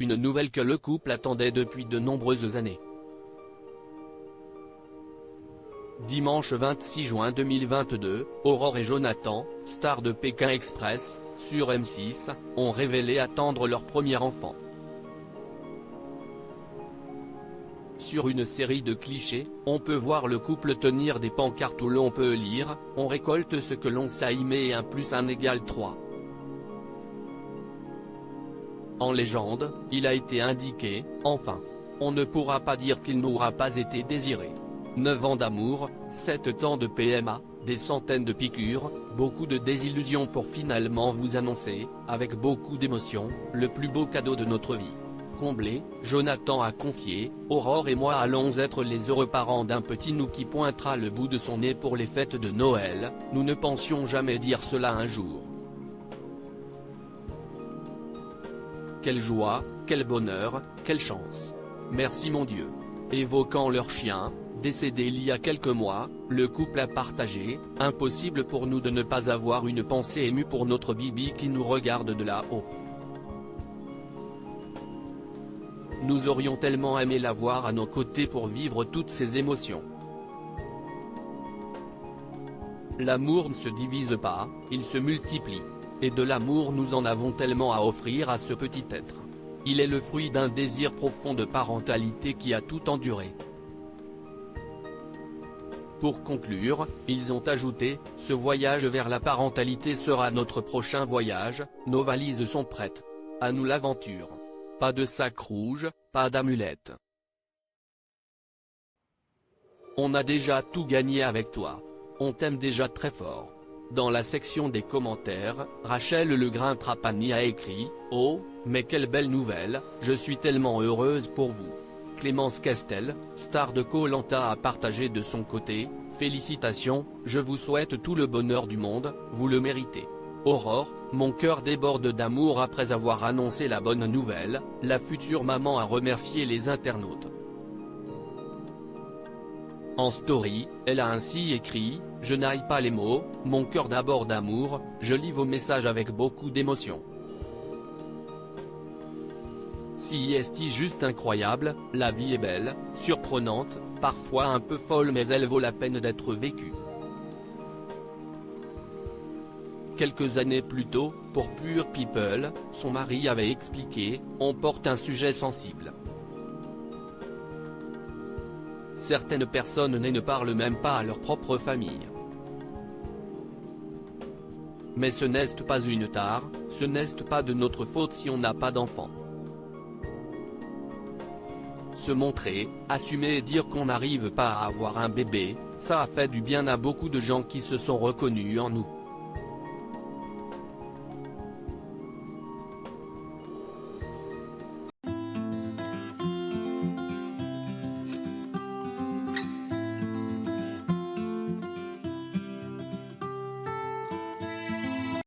une nouvelle que le couple attendait depuis de nombreuses années. Dimanche 26 juin 2022, Aurore et Jonathan, stars de Pékin Express, sur M6, ont révélé attendre leur premier enfant. Sur une série de clichés, on peut voir le couple tenir des pancartes où l'on peut lire « On récolte ce que l'on sème et 1 + 1 = 3 ». En légende, il a été indiqué, enfin, on ne pourra pas dire qu'il n'aura pas été désiré. 9 ans d'amour, 7 ans de PMA, des centaines de piqûres, beaucoup de désillusions pour finalement vous annoncer, avec beaucoup d'émotion, le plus beau cadeau de notre vie. Comblé, Jonathan a confié, Aurore et moi allons être les heureux parents d'un petit nous qui pointera le bout de son nez pour les fêtes de Noël, nous ne pensions jamais dire cela un jour. Quelle joie, quel bonheur, quelle chance. Merci mon Dieu. Évoquant leur chien, décédé il y a quelques mois, le couple a partagé, impossible pour nous de ne pas avoir une pensée émue pour notre Bibi qui nous regarde de là-haut. Nous aurions tellement aimé l'avoir à nos côtés pour vivre toutes ces émotions. L'amour ne se divise pas, il se multiplie. Et de l'amour nous en avons tellement à offrir à ce petit être. Il est le fruit d'un désir profond de parentalité qui a tout enduré. Pour conclure, ils ont ajouté, ce voyage vers la parentalité sera notre prochain voyage, nos valises sont prêtes. À nous l'aventure. Pas de sac rouge, pas d'amulette. On a déjà tout gagné avec toi. On t'aime déjà très fort. Dans la section des commentaires, Rachel Legrain-Trapani a écrit « Oh, mais quelle belle nouvelle, je suis tellement heureuse pour vous ». Clémence Castel, star de Koh-Lanta a partagé de son côté « Félicitations, je vous souhaite tout le bonheur du monde, vous le méritez ». Aurore, mon cœur déborde d'amour après avoir annoncé la bonne nouvelle, la future maman a remercié les internautes. En story, elle a ainsi écrit « Je n'arrive pas les mots, mon cœur d'abord d'amour, je lis vos messages avec beaucoup d'émotion. Si est juste incroyable, la vie est belle, surprenante, parfois un peu folle mais elle vaut la peine d'être vécue. » Quelques années plus tôt, pour Pure People, son mari avait expliqué « On porte un sujet sensible. Certaines personnes ne parlent même pas à leur propre famille. Mais ce n'est pas une tare, ce n'est pas de notre faute si on n'a pas d'enfant. Se montrer, assumer et dire qu'on n'arrive pas à avoir un bébé, ça a fait du bien à beaucoup de gens qui se sont reconnus en nous.